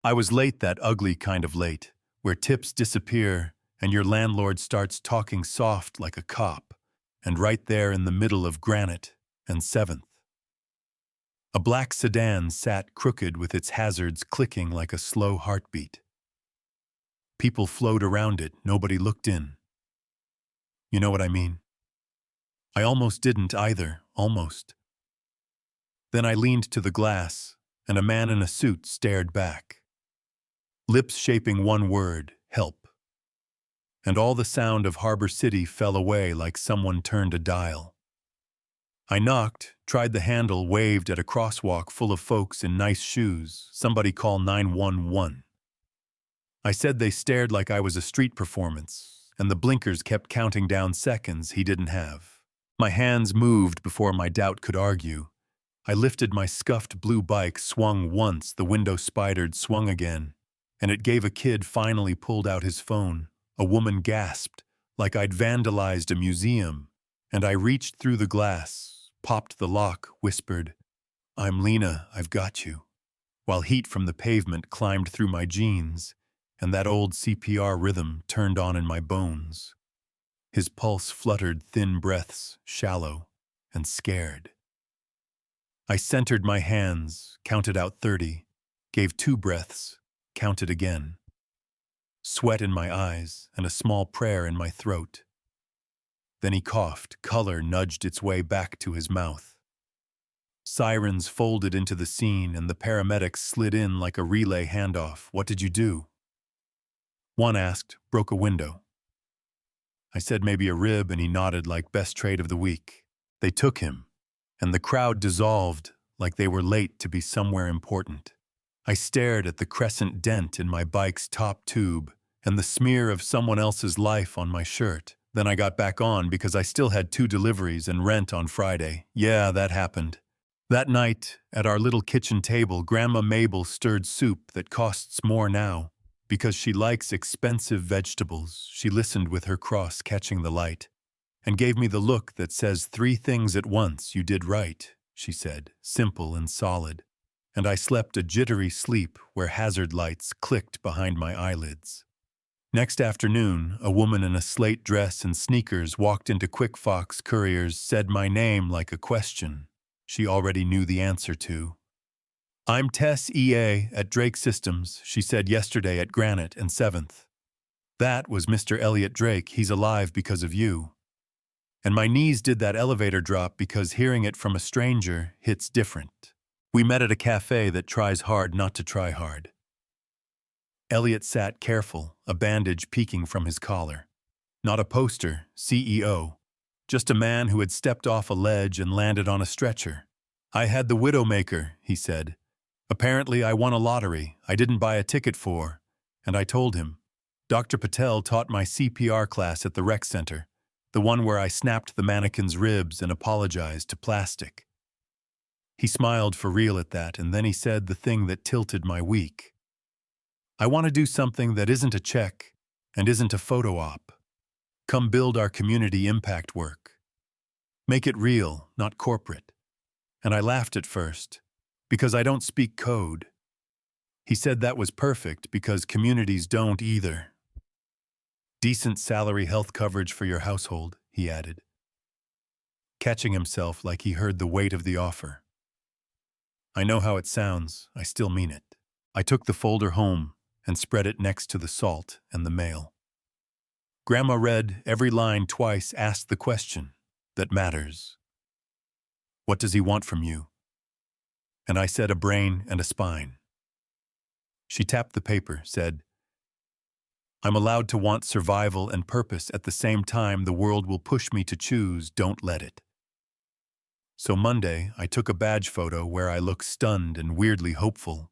I was late, that ugly kind of late, where tips disappear and your landlord starts talking soft like a cop, and right there in the middle of Granite and 7th. A black sedan sat crooked with its hazards clicking like a slow heartbeat. People flowed around it, nobody looked in. You know what I mean? I almost didn't either, almost. Then I leaned to the glass, and a man in a suit stared back. Lips shaping one word, help. And all the sound of Harbor City fell away like someone turned a dial. I knocked, tried the handle, waved at a crosswalk full of folks in nice shoes. Somebody call 911. I said they stared like I was a street performance, and the blinkers kept counting down seconds he didn't have. My hands moved before my doubt could argue. I lifted my scuffed blue bike, swung once, the window spidered, swung again, and it gave. A kid finally pulled out his phone. A woman gasped, like I'd vandalized a museum, and I reached through the glass, popped the lock, whispered, "I'm Lena, I've got you," while heat from the pavement climbed through my jeans, and that old CPR rhythm turned on in my bones. His pulse fluttered, thin breaths, shallow and scared. I centered my hands, counted out 30, gave 2 breaths, counted again. Sweat in my eyes and a small prayer in my throat. Then he coughed, color nudged its way back to his mouth. Sirens folded into the scene and the paramedics slid in like a relay handoff. "What did you do?" One asked, "Broke a window." I said maybe a rib, and he nodded like best trade of the week. They took him, and the crowd dissolved like they were late to be somewhere important. I stared at the crescent dent in my bike's top tube and the smear of someone else's life on my shirt. Then I got back on because I still had 2 deliveries and rent on Friday. Yeah, that happened. That night, at our little kitchen table, Grandma Mabel stirred soup that costs more now. Because she likes expensive vegetables, she listened with her cross catching the light, and gave me the look that says 3 things at once you did right, she said, simple and solid. And I slept a jittery sleep where hazard lights clicked behind my eyelids. Next afternoon, a woman in a slate dress and sneakers walked into Quick Fox Couriers, said my name like a question she already knew the answer to. "I'm Tess EA at Drake Systems," she said yesterday at Granite and 7th. "That was Mr. Elliot Drake. He's alive because of you." And my knees did that elevator drop because hearing it from a stranger hits different. We met at a cafe that tries hard not to try hard. Elliot sat careful, a bandage peeking from his collar. Not a poster, CEO. Just a man who had stepped off a ledge and landed on a stretcher. "I had the Widowmaker," he said. "Apparently I won a lottery I didn't buy a ticket for." And I told him. Dr. Patel taught my CPR class at the rec center, the one where I snapped the mannequin's ribs and apologized to plastic. He smiled for real at that, and then he said the thing that tilted my week. "I want to do something that isn't a check and isn't a photo op. Come build our community impact work. Make it real, not corporate." And I laughed at first, because I don't speak code. He said that was perfect because communities don't either. "Decent salary health coverage for your household," he added, catching himself like he heard the weight of the offer. I know how it sounds, I still mean it. I took the folder home and spread it next to the salt and the mail. Grandma read every line twice, asked the question that matters. "What does he want from you?" And I said a brain and a spine. She tapped the paper, said, "I'm allowed to want survival and purpose at the same time. The world will push me to choose. Don't let it." So Monday, I took a badge photo where I look stunned and weirdly hopeful,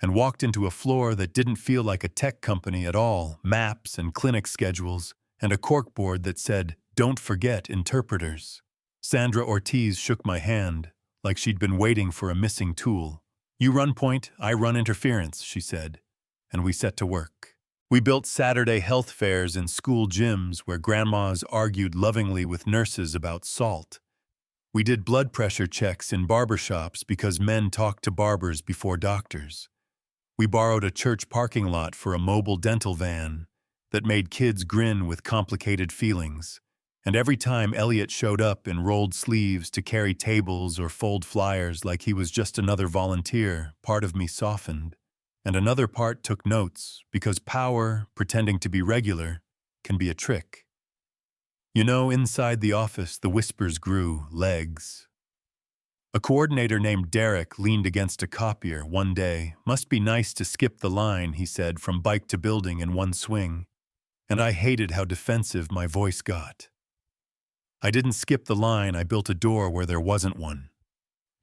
and walked into a floor that didn't feel like a tech company at all, maps and clinic schedules, and a corkboard that said, "Don't forget interpreters." Sandra Ortiz shook my hand, like she'd been waiting for a missing tool. "You run point, I run interference," she said, and we set to work. We built Saturday health fairs in school gyms where grandmas argued lovingly with nurses about salt. We did blood pressure checks in barbershops because men talked to barbers before doctors. We borrowed a church parking lot for a mobile dental van that made kids grin with complicated feelings. And every time Elliot showed up in rolled sleeves to carry tables or fold flyers like he was just another volunteer, part of me softened. And another part took notes, because power, pretending to be regular, can be a trick. You know, inside the office, the whispers grew, legs. A coordinator named Derek leaned against a copier one day. Must be nice to skip the line, he said, from bike to building in one swing. And I hated how defensive my voice got. I didn't skip the line, I built a door where there wasn't one.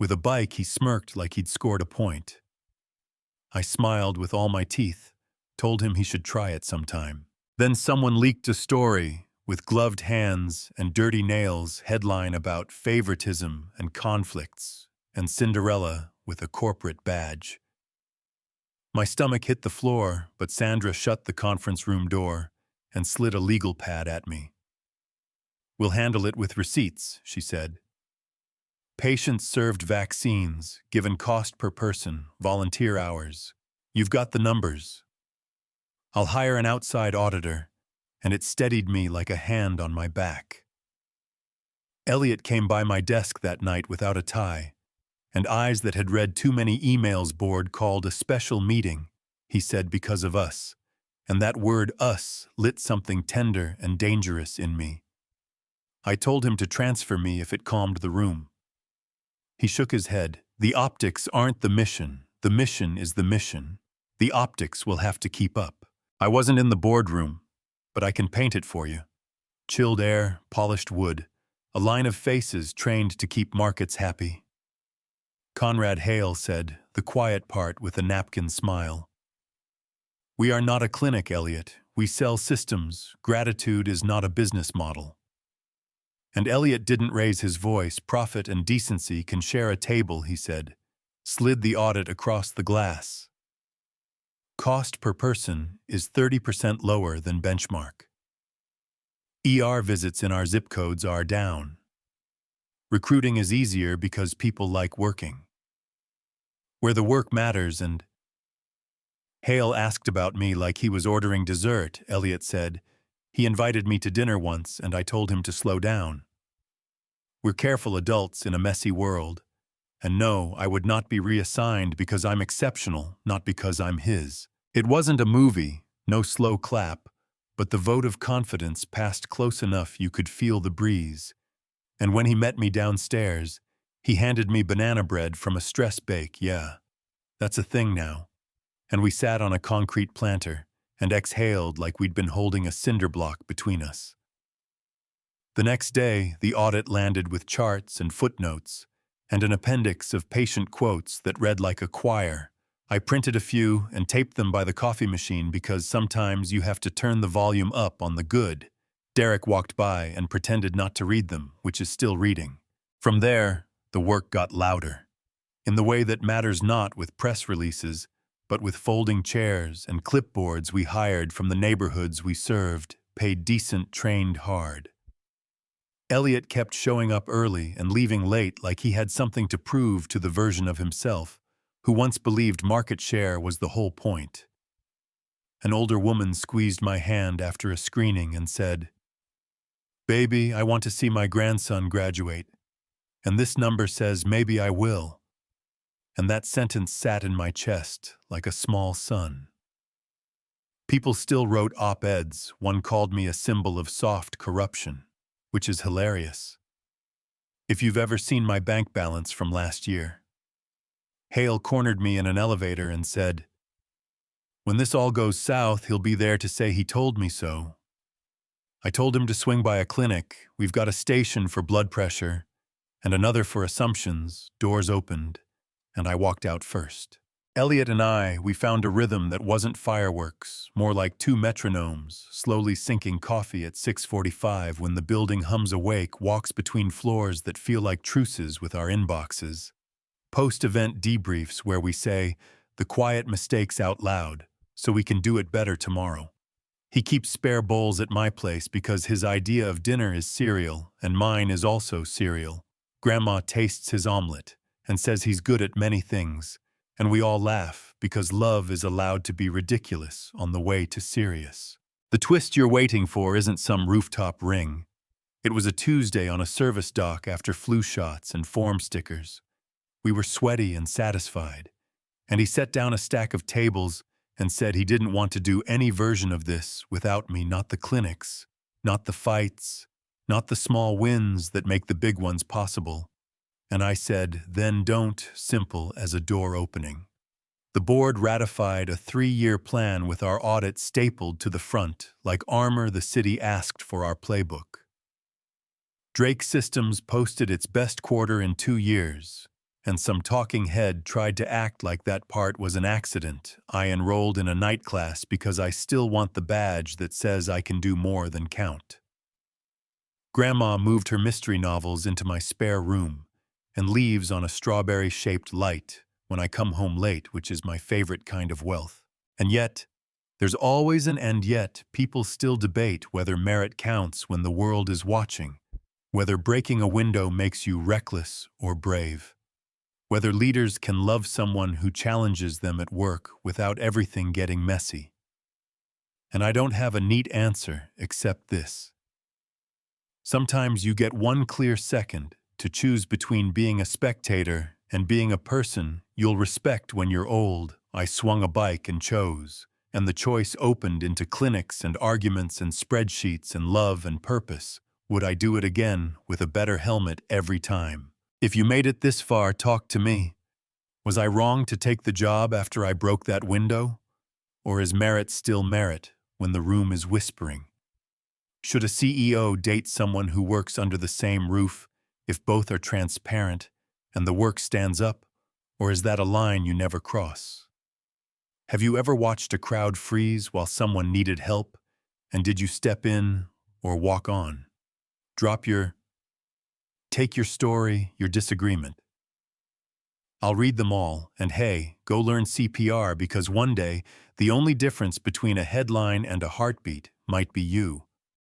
With a bike, he smirked like he'd scored a point. I smiled with all my teeth, told him he should try it sometime. Then someone leaked a story, with gloved hands and dirty nails, headline about favoritism and conflicts, and Cinderella with a corporate badge. My stomach hit the floor, but Sandra shut the conference room door and slid a legal pad at me. "We'll handle it with receipts," she said. "Patient-served vaccines, given cost per person, volunteer hours. You've got the numbers. I'll hire an outside auditor," and it steadied me like a hand on my back. Elliot came by my desk that night without a tie, and eyes that had read too many emails board called a special meeting, he said, because of us, and that word us lit something tender and dangerous in me. I told him to transfer me if it calmed the room. He shook his head. "The optics aren't the mission is the mission. The optics will have to keep up. I wasn't in the boardroom, but I can paint it for you. Chilled air, polished wood, a line of faces trained to keep markets happy." Conrad Hale said, the quiet part with a napkin smile. "We are not a clinic, Elliot. We sell systems. Gratitude is not a business model." And Elliot didn't raise his voice. "Profit and decency can share a table," he said, slid the audit across the glass. "Cost per person is 30% lower than benchmark. ER visits in our zip codes are down. Recruiting is easier because people like working. Where the work matters and—" Hale asked about me like he was ordering dessert, Elliot said. "He invited me to dinner once and I told him to slow down. We're careful adults in a messy world. And no, I would not be reassigned because I'm exceptional, not because I'm his." It wasn't a movie, no slow clap, but the vote of confidence passed close enough you could feel the breeze. And when he met me downstairs, he handed me banana bread from a stress bake. "Yeah, that's a thing now." And we sat on a concrete planter and exhaled like we'd been holding a cinder block between us. The next day, the audit landed with charts and footnotes, and an appendix of patient quotes that read like a choir. I printed a few and taped them by the coffee machine because sometimes you have to turn the volume up on the good. Derek walked by and pretended not to read them, which is still reading. From there, the work got louder. In the way that matters not with press releases, but with folding chairs and clipboards we hired from the neighborhoods we served, paid decent, trained hard. Elliot kept showing up early and leaving late like he had something to prove to the version of himself who once believed market share was the whole point. An older woman squeezed my hand after a screening and said, "Baby, I want to see my grandson graduate. And this number says maybe I will." And that sentence sat in my chest like a small sun. People still wrote op-eds. One called me a symbol of soft corruption, which is hilarious. If you've ever seen my bank balance from last year. Hale cornered me in an elevator and said, "When this all goes south, he'll be there to say he told me so." I told him to swing by a clinic. We've got a station for blood pressure and another for assumptions. Doors opened, and I walked out first. Elliot and we found a rhythm that wasn't fireworks, more like two metronomes, slowly sinking coffee at 6:45 when the building hums awake, walks between floors that feel like truces with our inboxes. Post-event debriefs where we say the quiet mistakes out loud so we can do it better tomorrow. He keeps spare bowls at my place because his idea of dinner is cereal, and mine is also cereal. Grandma tastes his omelet and says he's good at many things, And we all laugh because love is allowed to be ridiculous on the way to serious. The twist you're waiting for isn't some rooftop ring. It was a Tuesday on a service dock after flu shots and form stickers. We were sweaty and satisfied, and he set down a stack of tables and said he didn't want to do any version of this without me, not the clinics, not the fights, not the small wins that make the big ones possible. And I said, then don't, simple as a door opening. The board ratified a 3-year plan with our audit stapled to the front, like armor the city asked for our playbook. Drake Systems posted its best quarter in 2 years, and some talking head tried to act like that part was an accident. I enrolled in a night class because I still want the badge that says I can do more than count. Grandma moved her mystery novels into my spare room and leaves on a strawberry-shaped light when I come home late, which is my favorite kind of wealth. And yet, there's always an and yet. People still debate whether merit counts when the world is watching, whether breaking a window makes you reckless or brave, whether leaders can love someone who challenges them at work without everything getting messy. And I don't have a neat answer except this. Sometimes you get one clear second to choose between being a spectator and being a person you'll respect when you're old. I swung a bike and chose, and the choice opened into clinics and arguments and spreadsheets and love and purpose. Would I do it again with a better helmet every time? If you made it this far, talk to me. Was I wrong to take the job after I broke that window? Or is merit still merit when the room is whispering? Should a CEO date someone who works under the same roof if both are transparent and the work stands up, or is that a line you never cross? Have you ever watched a crowd freeze while someone needed help, and did you step in or walk on? Take your story, your disagreement. I'll read them all, and hey, go learn CPR because one day, the only difference between a headline and a heartbeat might be you.